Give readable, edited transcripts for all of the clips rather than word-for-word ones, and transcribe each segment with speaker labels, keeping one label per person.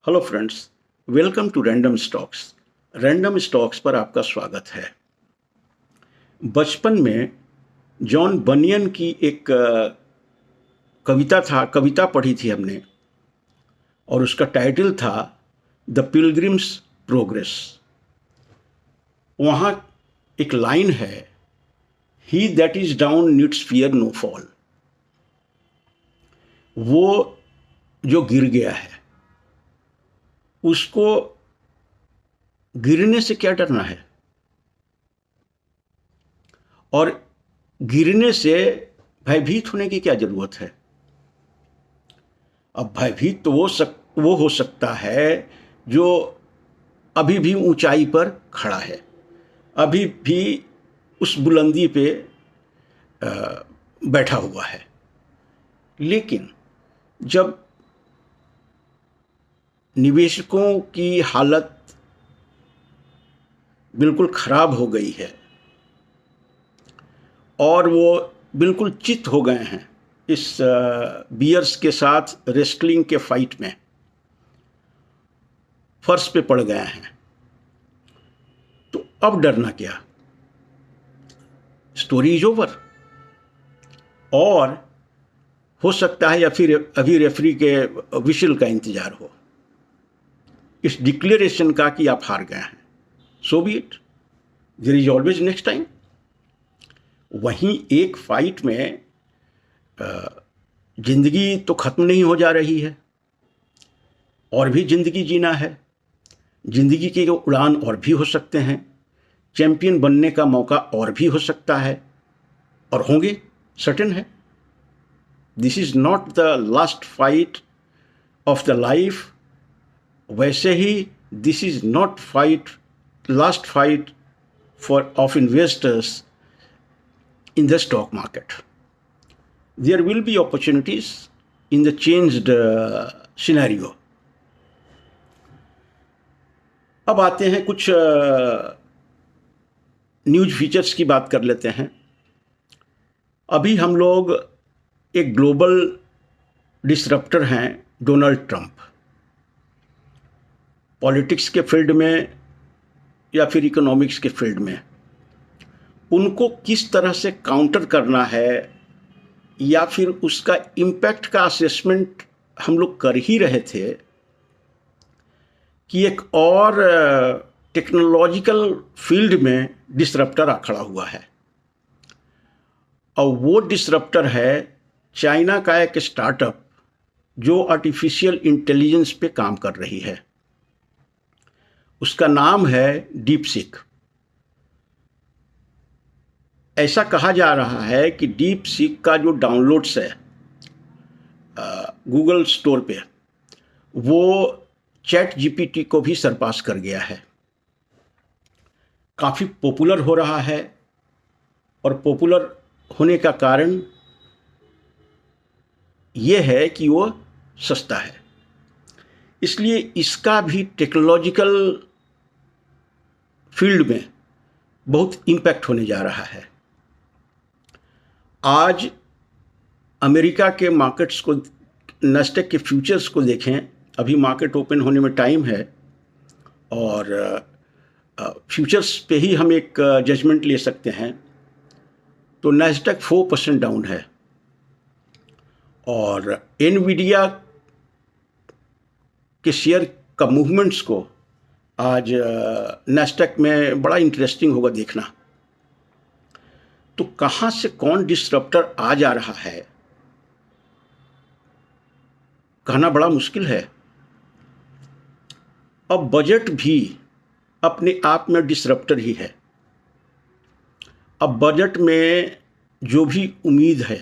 Speaker 1: Hello friends, welcome to random stocks. Random stocks पर आपका स्वागत है। बचपन में जॉन बनियन की एक कविता पढ़ी थी हमने, और उसका टाइटल था द पिलग्रिम्स प्रोग्रेस। वहाँ एक लाइन है, he that is down needs fear no fall. वो जो गिर गया है उसको गिरने से क्या डरना है, और गिरने से भयभीत होने की क्या जरूरत है। अब भयभीत तो वो हो सकता है जो अभी भी ऊंचाई पर खड़ा है, अभी भी उस बुलंदी पे बैठा हुआ है। लेकिन जब निवेशकों की हालत बिल्कुल खराब हो गई है और वो बिल्कुल चित हो गए हैं इस बियर्स के साथ रेस्टलिंग के फाइट में, फर्श पे पड़ गए हैं, तो अब डरना क्या। Story is over. और हो सकता है या फिर अभी रेफरी के विशल का इंतजार हो, इस डिक्लेरेशन का कि आप हार गए हैं। So be it, there is always next time. वहीं एक फाइट में जिंदगी तो खत्म नहीं हो जा रही है, और भी जिंदगी जीना है। जिंदगी के उड़ान और भी हो सकते हैं, चैंपियन बनने का मौका और भी हो सकता है, और होंगे, सर्टेन है। This is not the last fight of the life. वैसे ही this is not last fight for of investors in the stock market. There will be opportunities in the changed scenario. अब आते हैं कुछ न्यूज फीचर्स की बात कर लेते हैं। अभी हम लोग एक ग्लोबल डिसरप्टर हैं डोनाल्ड ट्रंप। पॉलिटिक्स के फील्ड में या फिर इकोनॉमिक्स के फील्ड में उनको किस तरह से काउंटर करना है, या फिर उसका इम्पैक्ट का असेसमेंट हम लोग कर ही रहे थे कि एक और टेक्नोलॉजिकल फील्ड में डिसरप्टर आ खड़ा हुआ है। और वो डिसरप्टर है चाइना का एक स्टार्टअप जो आर्टिफिशियल इंटेलिजेंस पे काम कर रही है। उसका नाम है डीपसीक। ऐसा कहा जा रहा है कि डीप सीक का जो डाउनलोड्स है गूगल स्टोर पे, वो चैट जीपीटी को भी सरपास कर गया है। काफ़ी पॉपुलर हो रहा है, और पॉपुलर होने का कारण ये है कि वो सस्ता है। इसलिए इसका भी टेक्नोलॉजिकल फील्ड में बहुत इम्पैक्ट होने जा रहा है। आज अमेरिका के मार्केट्स को, नैस्डैक के फ्यूचर्स को देखें, अभी मार्केट ओपन होने में टाइम है, और फ्यूचर्स पे ही हम एक जजमेंट ले सकते हैं। तो नैस्डैक 4% डाउन है, और एनवीडिया के शेयर का मूवमेंट्स को आज नैस्डैक में बड़ा इंटरेस्टिंग होगा देखना। तो कहाँ से कौन डिसरप्टर आ जा रहा है, कहना बड़ा मुश्किल है। अब बजट भी अपने आप में डिसरप्टर ही है। अब बजट में जो भी उम्मीद है,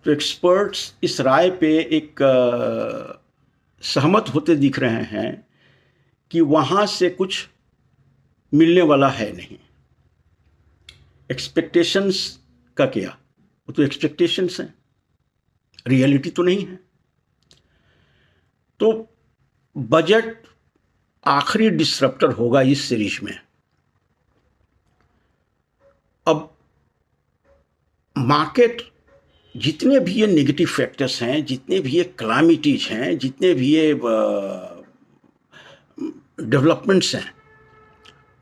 Speaker 1: तो एक्सपर्ट्स इस राय पे एक सहमत होते दिख रहे हैं कि वहाँ से कुछ मिलने वाला है नहीं। एक्सपेक्टेशंस का क्या, वो तो एक्सपेक्टेशंस हैं, रियलिटी तो नहीं है। तो बजट आखिरी डिसरप्टर होगा इस सीरीज में। अब मार्केट जितने भी ये नेगेटिव फैक्टर्स हैं, जितने भी ये क्लामिटीज हैं, जितने भी ये डेवलपमेंट्स हैं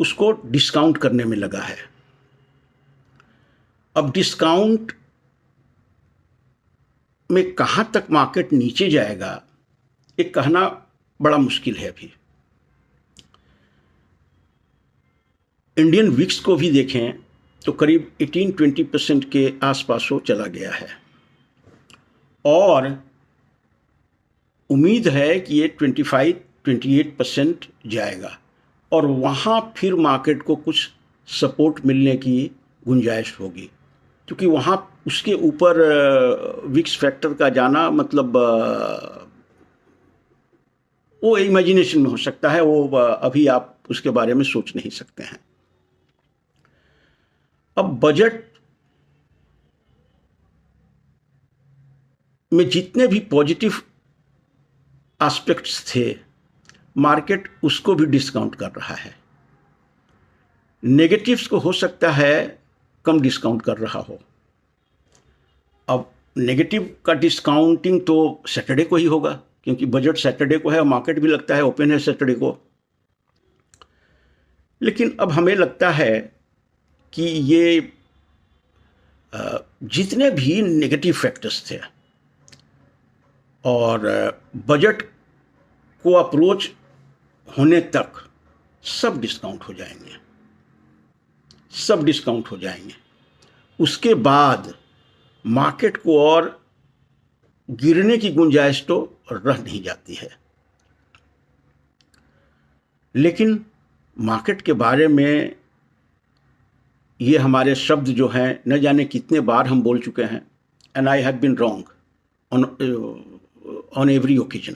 Speaker 1: उसको डिस्काउंट करने में लगा है। अब डिस्काउंट में कहाँ तक मार्केट नीचे जाएगा ये कहना बड़ा मुश्किल है। अभी इंडियन विक्स को भी देखें तो करीब 18-20% के आसपास वो चला गया है और उम्मीद है कि ये 25-28% जाएगा और वहाँ फिर मार्केट को कुछ सपोर्ट मिलने की गुंजाइश होगी, क्योंकि वहाँ उसके ऊपर विक्स फैक्टर का जाना मतलब वो इमेजिनेशन में हो सकता है, वो अभी आप उसके बारे में सोच नहीं सकते हैं। अब बजट में जितने भी पॉजिटिव एस्पेक्ट्स थे मार्केट उसको भी डिस्काउंट कर रहा है। नेगेटिव्स को हो सकता है कम डिस्काउंट कर रहा हो। अब नेगेटिव का डिस्काउंटिंग तो सैटरडे को ही होगा, क्योंकि बजट सैटरडे को है और मार्केट भी लगता है ओपन है सैटरडे को। लेकिन अब हमें लगता है कि ये जितने भी नेगेटिव फैक्टर्स थे और बजट को अप्रोच होने तक सब डिस्काउंट हो जाएंगे, सब डिस्काउंट हो जाएंगे। उसके बाद मार्केट को और गिरने की गुंजाइश तो रह नहीं जाती है। लेकिन मार्केट के बारे में ये हमारे शब्द जो हैं न जाने कितने बार हम बोल चुके हैं, and I have been wrong on every occasion.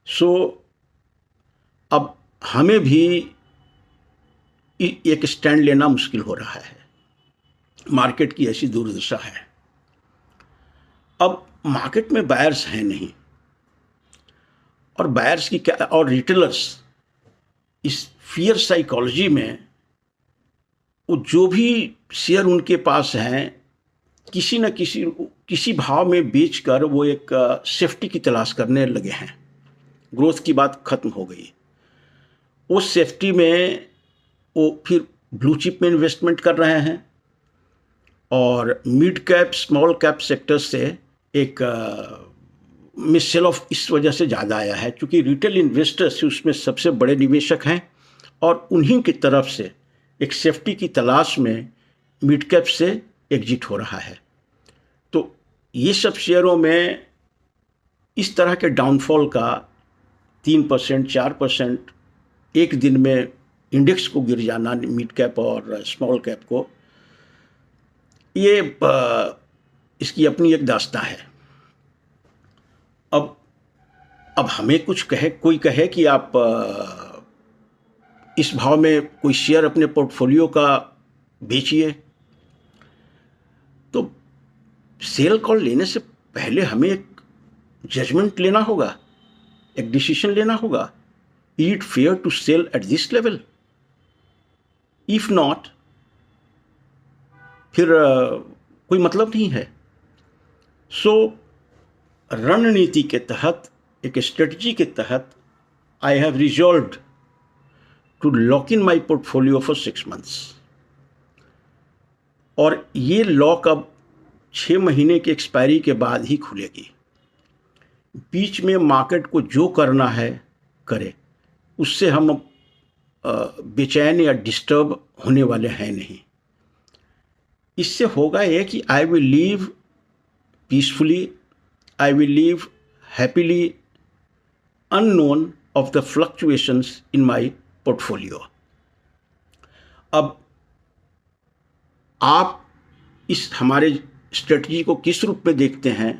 Speaker 1: So अब हमें भी एक स्टैंड लेना मुश्किल हो रहा है। मार्केट की ऐसी दुर्दशा है। अब मार्केट में बायर्स हैं नहीं, और बायर्स की क्या, और रिटेलर्स इस फियर साइकोलॉजी में वो जो भी शेयर उनके पास हैं किसी न किसी भाव में बेचकर वो एक सेफ्टी की तलाश करने लगे हैं। ग्रोथ की बात खत्म हो गई। उस सेफ्टी में वो फिर ब्लू चिप में इन्वेस्टमेंट कर रहे हैं और mid cap small cap sector से एक में सेल ऑफ इस वजह से ज़्यादा आया है, क्योंकि रिटेल इन्वेस्टर्स उसमें सबसे बड़े निवेशक हैं और उन्हीं की तरफ से एक सेफ्टी की तलाश में मिड कैप से एग्जिट हो रहा है। तो ये सब शेयरों में इस तरह के डाउनफॉल का 3% 4% एक दिन में इंडेक्स को गिर जाना, मिड कैप और स्मॉल कैप को, ये इसकी अपनी एक दास्तां है। अब हमें कुछ कहे, कोई कहे कि आप इस भाव में कोई शेयर अपने पोर्टफोलियो का बेचिए, तो सेल कॉल लेने से पहले हमें एक जजमेंट लेना होगा, एक डिसीजन लेना होगा। Is it fair to sell at this level? If not, फिर कोई मतलब नहीं है। सो रणनीति के तहत, एक स्ट्रेटजी के तहत, I have resolved to lock in my portfolio for 6 months। और ये लॉक अब 6 महीने की एक्सपायरी के बाद ही खुलेगी। बीच में मार्केट को जो करना है करे, उससे हम बेचैन या डिस्टर्ब होने वाले हैं नहीं। इससे होगा ये कि I will leave peacefully, I will leave happily, unknown of the fluctuations in my portfolio. अब आप इस हमारे स्ट्रेटजी को किस रूप में देखते हैं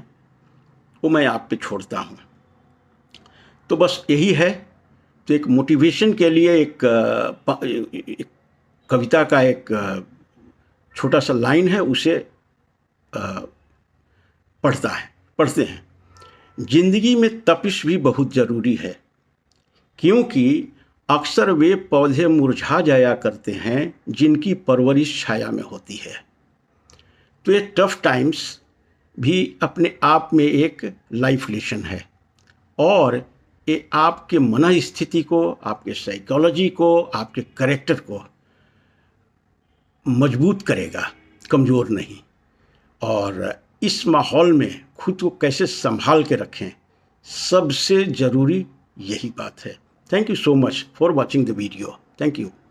Speaker 1: वो मैं आप पे छोड़ता हूँ। तो बस यही है। तो एक मोटिवेशन के लिए एक कविता का एक छोटा सा लाइन है, उसे पढ़ते हैं। जिंदगी में तपिश भी बहुत ज़रूरी है, क्योंकि अक्सर वे पौधे मुरझा जाया करते हैं जिनकी परवरिश छाया में होती है। तो ये टफ टाइम्स भी अपने आप में एक लाइफ लेसन है, और ये आपके मन स्थिति को, आपके साइकोलॉजी को, आपके कैरेक्टर को मजबूत करेगा, कमज़ोर नहीं। और इस माहौल में खुद को कैसे संभाल के रखें, सबसे ज़रूरी यही बात है। Thank you so much for watching the video. Thank you.